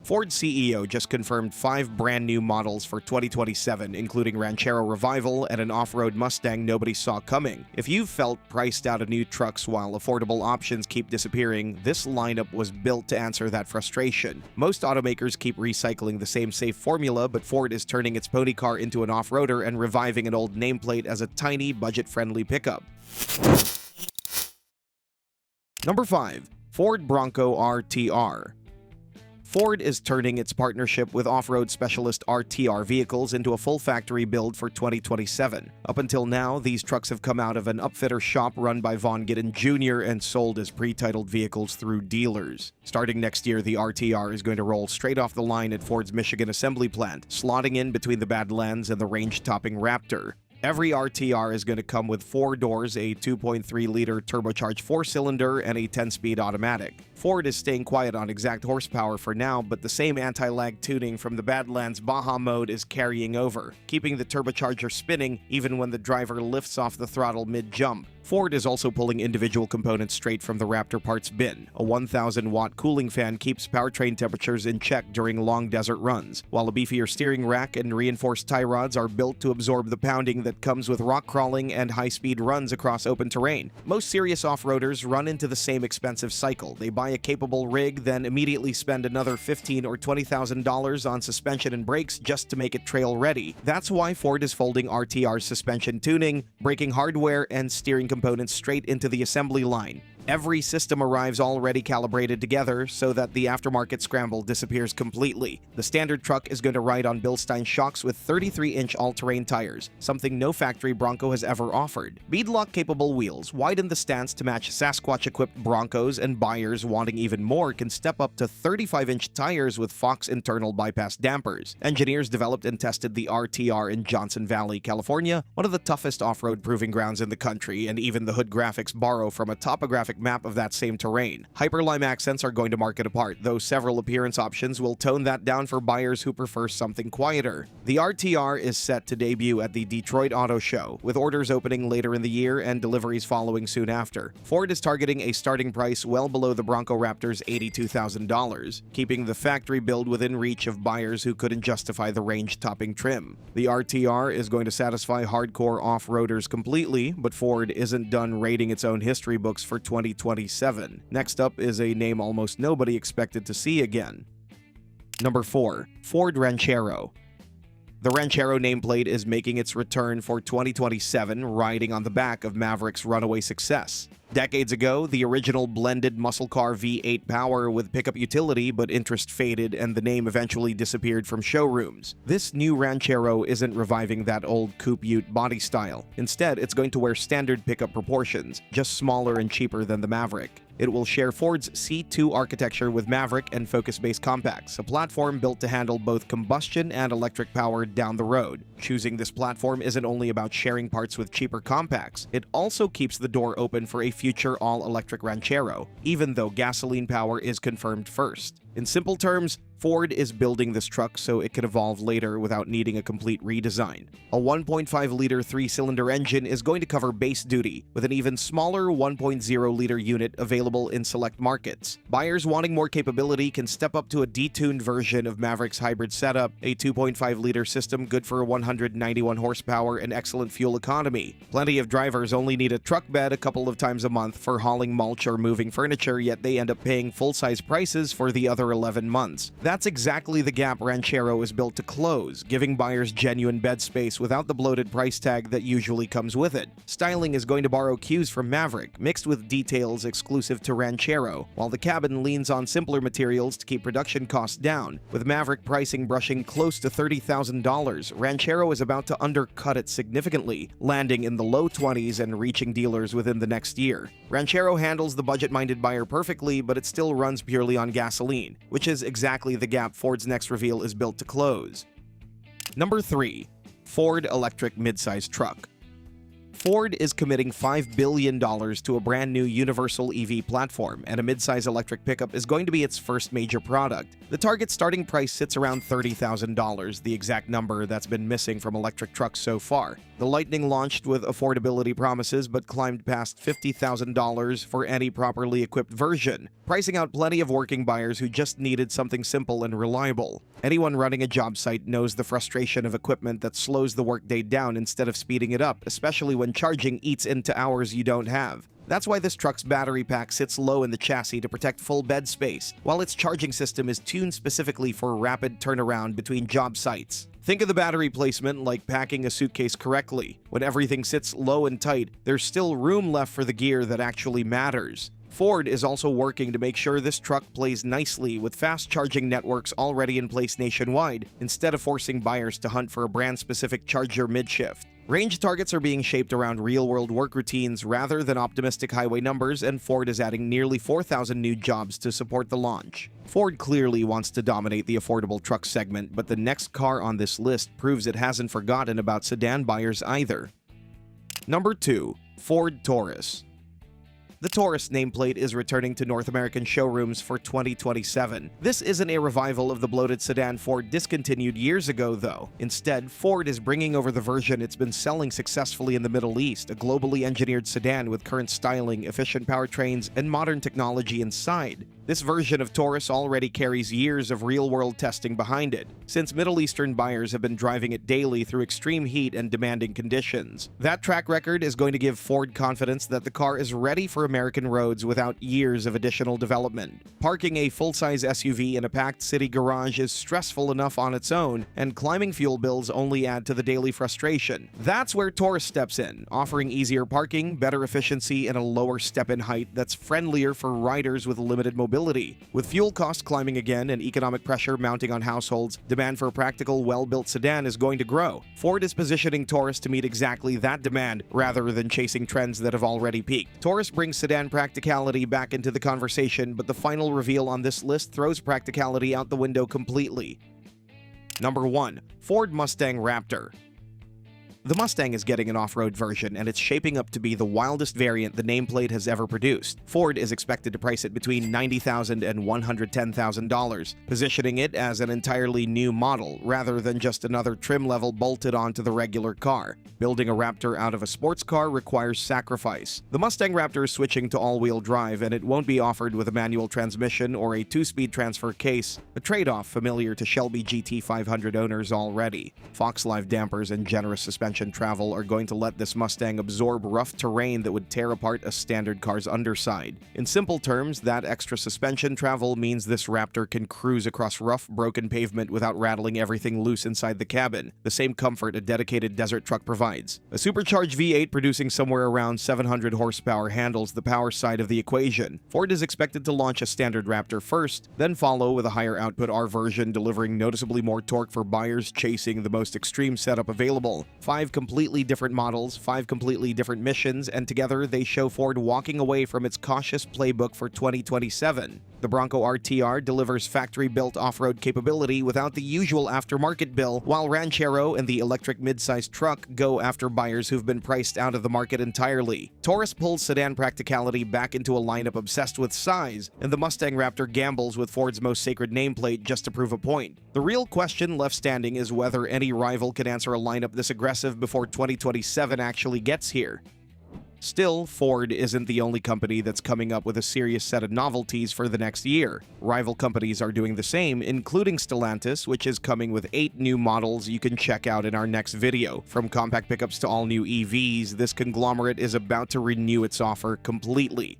Ford CEO just confirmed 5 brand new models for 2027, including Ranchero Revival and an off-road Mustang nobody saw coming. If you've felt priced out of new trucks while affordable options keep disappearing, this lineup was built to answer that frustration. Most automakers keep recycling the same safe formula, but Ford is turning its pony car into an off-roader and reviving an old nameplate as a tiny, budget-friendly pickup. Number 5. Ford Bronco RTR. Ford is turning its partnership with off-road specialist RTR vehicles into a full factory build for 2027. Up until now, these trucks have come out of an upfitter shop run by Von Gitten Jr. and sold as pre-titled vehicles through dealers. Starting next year, the RTR is going to roll straight off the line at Ford's Michigan assembly plant, slotting in between the Badlands and the range-topping Raptor. Every RTR is going to come with 4 doors, a 2.3-liter turbocharged 4-cylinder, and a 10-speed automatic. Ford is staying quiet on exact horsepower for now, but the same anti-lag tuning from the Badlands Baja mode is carrying over, keeping the turbocharger spinning even when the driver lifts off the throttle mid-jump. Ford is also pulling individual components straight from the Raptor parts bin. A 1,000-watt cooling fan keeps powertrain temperatures in check during long desert runs, while a beefier steering rack and reinforced tie rods are built to absorb the pounding that comes with rock crawling and high-speed runs across open terrain. Most serious off-roaders run into the same expensive cycle. They buy a capable rig, then immediately spend another $15,000 or $20,000 on suspension and brakes just to make it trail-ready. That's why Ford is folding RTR's suspension tuning, braking hardware, and steering components straight into the assembly line. Every system arrives already calibrated together so that the aftermarket scramble disappears completely. The standard truck is going to ride on Bilstein shocks with 33-inch all-terrain tires, something no factory Bronco has ever offered. Beadlock-capable wheels widen the stance to match Sasquatch-equipped Broncos, and buyers wanting even more can step up to 35-inch tires with Fox internal bypass dampers. Engineers developed and tested the RTR in Johnson Valley, California, one of the toughest off-road proving grounds in the country, and even the hood graphics borrow from a topographic map of that same terrain. Hyperlime accents are going to mark it apart, though several appearance options will tone that down for buyers who prefer something quieter. The RTR is set to debut at the Detroit Auto Show, with orders opening later in the year and deliveries following soon after. Ford is targeting a starting price well below the Bronco Raptor's $82,000, keeping the factory build within reach of buyers who couldn't justify the range-topping trim. The RTR is going to satisfy hardcore off-roaders completely, but Ford isn't done rating its own history books for 2027. Next up is a name almost nobody expected to see again. Number 4. Ford Ranchero. The Ranchero nameplate is making its return for 2027, riding on the back of Maverick's runaway success. Decades ago, the original blended muscle car V8 power with pickup utility, but interest faded and the name eventually disappeared from showrooms. This new Ranchero isn't reviving that old coupe ute body style. Instead, it's going to wear standard pickup proportions, just smaller and cheaper than the Maverick. It will share Ford's C2 architecture with Maverick and Focus-based compacts, a platform built to handle both combustion and electric power down the road. Choosing this platform isn't only about sharing parts with cheaper compacts, it also keeps the door open for a future all-electric Ranchero, even though gasoline power is confirmed first. In simple terms, Ford is building this truck so it can evolve later without needing a complete redesign. A 1.5-liter 3-cylinder engine is going to cover base duty, with an even smaller 1.0-liter unit available in select markets. Buyers wanting more capability can step up to a detuned version of Maverick's hybrid setup, a 2.5-liter system good for 191 horsepower and excellent fuel economy. Plenty of drivers only need a truck bed a couple of times a month for hauling mulch or moving furniture, yet they end up paying full-size prices for the other 11 months. That's exactly the gap Ranchero is built to close, giving buyers genuine bed space without the bloated price tag that usually comes with it. Styling is going to borrow cues from Maverick, mixed with details exclusive to Ranchero, while the cabin leans on simpler materials to keep production costs down. With Maverick pricing brushing close to $30,000, Ranchero is about to undercut it significantly, landing in the low 20s and reaching dealers within the next year. Ranchero handles the budget-minded buyer perfectly, but it still runs purely on gasoline, which is exactly the gap Ford's next reveal is built to close. Number 3. Ford Electric Midsize Truck. Ford is committing $5 billion to a brand new universal EV platform, and a midsize electric pickup is going to be its first major product. The target starting price sits around $30,000, the exact number that's been missing from electric trucks so far. The Lightning launched with affordability promises but climbed past $50,000 for any properly equipped version, pricing out plenty of working buyers who just needed something simple and reliable. Anyone running a job site knows the frustration of equipment that slows the workday down instead of speeding it up, especially when charging eats into hours you don't have. That's why this truck's battery pack sits low in the chassis to protect full bed space, while its charging system is tuned specifically for rapid turnaround between job sites. Think of the battery placement like packing a suitcase correctly. When everything sits low and tight, there's still room left for the gear that actually matters. Ford is also working to make sure this truck plays nicely with fast charging networks already in place nationwide, instead of forcing buyers to hunt for a brand-specific charger mid-shift. Range targets are being shaped around real-world work routines rather than optimistic highway numbers, and Ford is adding nearly 4,000 new jobs to support the launch. Ford clearly wants to dominate the affordable truck segment, but the next car on this list proves it hasn't forgotten about sedan buyers either. Number 2. Ford Taurus. The Taurus nameplate is returning to North American showrooms for 2027. This isn't a revival of the bloated sedan Ford discontinued years ago, though. Instead, Ford is bringing over the version it's been selling successfully in the Middle East, a globally engineered sedan with current styling, efficient powertrains, and modern technology inside. This version of Taurus already carries years of real-world testing behind it, since Middle Eastern buyers have been driving it daily through extreme heat and demanding conditions. That track record is going to give Ford confidence that the car is ready for American roads without years of additional development. Parking a full-size SUV in a packed city garage is stressful enough on its own, and climbing fuel bills only add to the daily frustration. That's where Taurus steps in, offering easier parking, better efficiency, and a lower step-in height that's friendlier for riders with limited mobility. With fuel costs climbing again and economic pressure mounting on households, demand for a practical, well-built sedan is going to grow. Ford is positioning Taurus to meet exactly that demand rather than chasing trends that have already peaked. Taurus brings sedan practicality back into the conversation, but the final reveal on this list throws practicality out the window completely. Number 1. Ford Mustang Raptor. The Mustang is getting an off-road version, and it's shaping up to be the wildest variant the nameplate has ever produced. Ford is expected to price it between $90,000 and $110,000, positioning it as an entirely new model, rather than just another trim level bolted onto the regular car. Building a Raptor out of a sports car requires sacrifice. The Mustang Raptor is switching to all-wheel drive, and it won't be offered with a manual transmission or a 2-speed transfer case, a trade-off familiar to Shelby GT500 owners already. Fox Live dampers and generous suspension travel are going to let this Mustang absorb rough terrain that would tear apart a standard car's underside. In simple terms, that extra suspension travel means this Raptor can cruise across rough, broken pavement without rattling everything loose inside the cabin, the same comfort a dedicated desert truck provides. A supercharged V8 producing somewhere around 700 horsepower handles the power side of the equation. Ford is expected to launch a standard Raptor first, then follow with a higher output R version delivering noticeably more torque for buyers chasing the most extreme setup available. 5 completely different models, 5 completely different missions, and together they show Ford walking away from its cautious playbook for 2027. The Bronco RTR delivers factory-built off-road capability without the usual aftermarket bill, while Ranchero and the electric midsize truck go after buyers who've been priced out of the market entirely. Taurus pulls sedan practicality back into a lineup obsessed with size, and the Mustang Raptor gambles with Ford's most sacred nameplate just to prove a point. The real question left standing is whether any rival can answer a lineup this aggressive before 2027 actually gets here. Still, Ford isn't the only company that's coming up with a serious set of novelties for the next year. Rival companies are doing the same, including Stellantis, which is coming with 8 new models you can check out in our next video. From compact pickups to all-new EVs, this conglomerate is about to renew its offer completely.